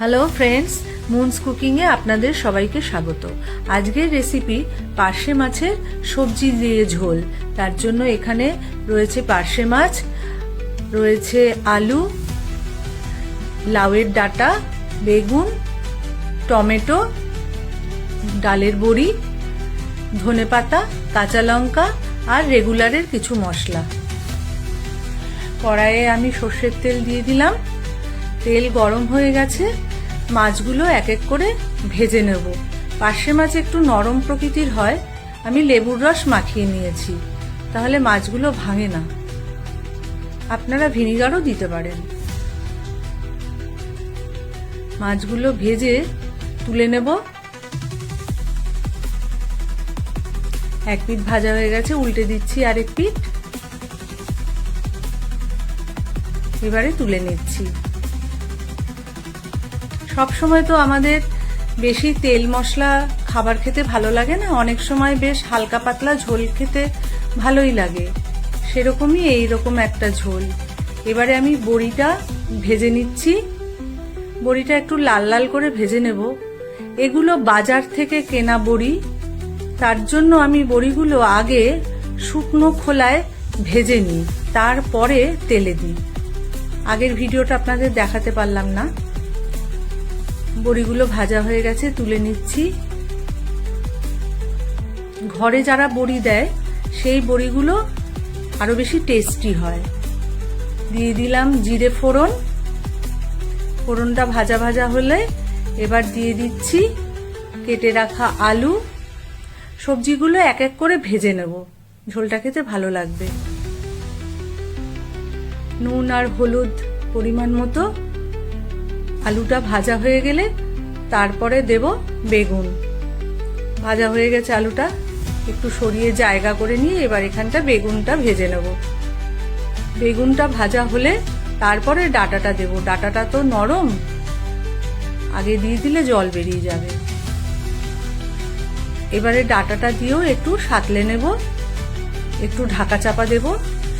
Hello friends, moons কুকিংয়ে আপনাদের সবাইকে স্বাগত। আজকের রেসিপি পার্শে মাছের সবজি দিয়ে ঝোল। তার জন্য এখানে রয়েছে পার্শে মাছ, রয়েছে আলু, লাউয়ের ডাঁটা, বেগুন, টমেটো, ডালের বড়ি, ধনেপাতা, কাঁচা লঙ্কা আর রেগুলারের কিছু মশলা। কড়াইয়ে আমি সর্ষের তেল দিয়ে দিলাম। তেল গরম হয়ে গেছে, মাছগুলো এক এক করে ভেজে নেব। পার্শে মাছ একটু নরম প্রকৃতির হয়, আমি লেবুর রস মাখিয়ে নিয়েছি, তাহলে মাছগুলো ভাঙে না। আপনারা ভিনিগারও দিতে পারেন। মাছগুলো ভেজে তুলে নেব। এক পিঠ ভাজা হয়ে গেছে, উল্টে দিচ্ছি আরেক পিঠ। এবারে তুলে নিচ্ছি। সব সময় তো আমাদের বেশি তেল মশলা খাবার খেতে ভালো লাগে না, অনেক সময় বেশ হালকা পাতলা ঝোল খেতে ভালোই লাগে। সেরকমই এইরকম একটা ঝোল। এবারে আমি বড়িটা ভেজে নিচ্ছি। বড়িটা একটু লাল লাল করে ভেজে নেব। এগুলো বাজার থেকে কেনা বড়ি, তার জন্য আমি বড়িগুলো আগে শুকনো খোলায় ভেজে নিই, তারপরে তেলে দিই। আগের ভিডিওটা আপনাদের দেখাতে পারলাম না। বড়িগুলো ভাজা হয়ে গেছে, তুলে নিচ্ছি। ঘরে যারা বড়ি দেয় সেই বড়িগুলো আরো বেশি টেস্টি হয়। দিয়ে দিলাম জিরে ফোড়ন। ফোড়নটা ভাজা ভাজা হলে এবার দিয়ে দিচ্ছি কেটে রাখা আলু। সবজিগুলো এক এক করে ভেজে নেব, ঝোলটা খেতে ভালো লাগবে। নুন আর হলুদ পরিমাণ মতো। আলুটা ভাজা হয়ে গেলে তারপরে দেব বেগুন। ভাজা হয়ে গেছে আলুটা, একটু সরিয়ে জায়গা করে নিয়ে এবার এখানটা বেগুনটা ভেজে নেব। বেগুনটা ভাজা হলে তারপরে ডাঁটাটা দেব। ডাঁটাটা তো নরম, আগে দিয়ে দিলে জল বেরিয়ে যাবে। এবারে ডাঁটাটা দিয়েও একটু সাঁতলে নেব, একটু ঢাকা চাপা দেব।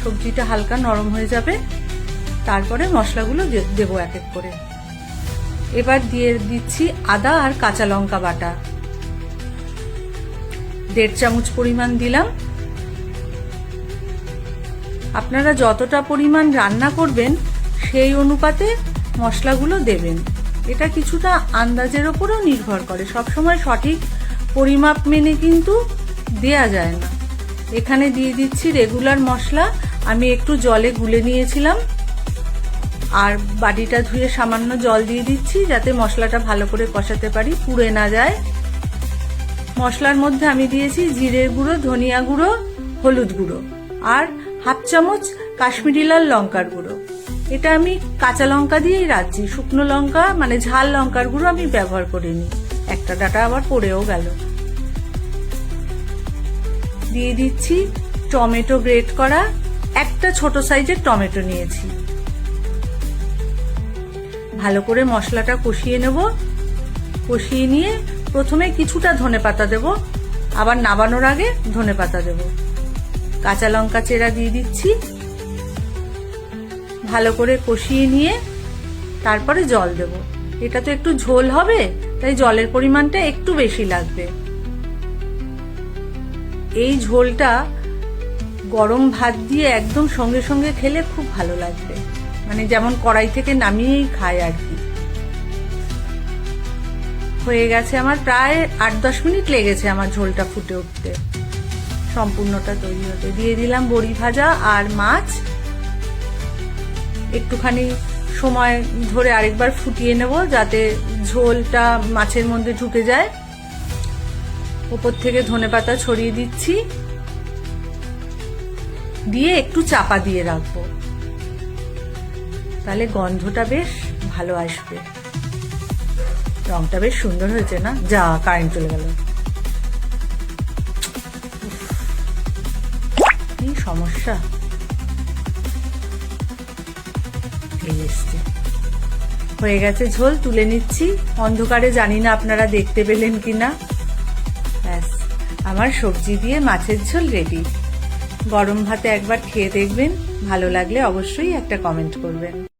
সবজিটা হালকা নরম হয়ে যাবে, তারপরে মশলাগুলো দেব এক এক করে। এবার দিয়ে দিচ্ছি আদা আর কাঁচা লঙ্কা বাটা। 1.5 চামচ পরিমাণ দিলাম। আপনারা যতটা পরিমাণ রান্না করবেন সেই অনুপাতে মশলাগুলো দেবেন। এটা কিছুটা আন্দাজের ওপরও নির্ভর করে, সবসময় সঠিক পরিমাপ মেনে কিন্তু দেয়া যায় না। এখানে দিয়ে দিচ্ছি রেগুলার মশলা। আমি একটু জলে গুলে নিয়েছিলাম, আর বাটিটা ধুয়ে সামান্য জল দিয়ে দিচ্ছি যাতে মশলাটা ভালো করে কষাতে পারি, পুড়ে না যায়। মশলার মধ্যে আমি দিয়েছি জিরের গুঁড়ো, ধনিয়া গুঁড়ো, হলুদ গুঁড়ো আর 1/2 চামচ কাশ্মীরি লাল লঙ্কার গুঁড়ো। এটা আমি কাঁচা লঙ্কা দিয়েই রাখছি, শুকনো লঙ্কা মানে ঝাল লঙ্কার গুঁড়ো আমি ব্যবহার করিনি। একটা ডাঁটা আবার পড়েও গেল। দিয়ে দিচ্ছি টমেটো গ্রেট করা। একটা ছোট সাইজের টমেটো নিয়েছি। ভালো করে মশলাটা কষিয়ে নেব। কষিয়ে নিয়ে প্রথমে কিছুটা ধনেপাতা দেব, আবার নামানোর আগে ধনেপাতা দেব। কাঁচা লঙ্কা চেরা দিয়ে দিচ্ছি। ভালো করে কষিয়ে নিয়ে তারপরে জল দেব। এটা তো একটু ঝোল হবে, তাই জলের পরিমাণটা একটু বেশি লাগবে। এই ঝোলটা গরম ভাত দিয়ে একদম সঙ্গে সঙ্গে খেলে খুব ভালো লাগবে, মানে যেমন কড়াই থেকে নামিয়েই খায় আর কি। হয়ে গেছে আমার, প্রায় 8-10 মিনিট লেগেছে আমার ঝোলটা ফুটে উঠতে, সম্পূর্ণটা তৈরি হতে। দিয়ে দিলাম বড়ি ভাজা আর মাছ। একটুখানি সময় ধরে আরেকবার ফুটিয়ে নেব যাতে ঝোলটা মাছের মধ্যে ঢুকে যায়। উপর থেকে ধনেপাতা ছড়িয়ে দিচ্ছি, দিয়ে একটু চাপা দিয়ে রাখবো, তাহলে গন্ধটা বেশ ভালো আসবে। রংটা বেশ সুন্দর হয়েছে না? যা, কারেন্ট চলে গেল। কি সমস্যা, হয়ে গেছে ঝোল, তুলে নিচ্ছি। অন্ধকারে জানি না আপনারা দেখতে পেলেন কিনা। ব্যাস, আমার সবজি দিয়ে মাছের ঝোল রেডি। গরম ভাতে একবার খেয়ে দেখবেন, ভালো লাগলে অবশ্যই একটা কমেন্ট করবেন।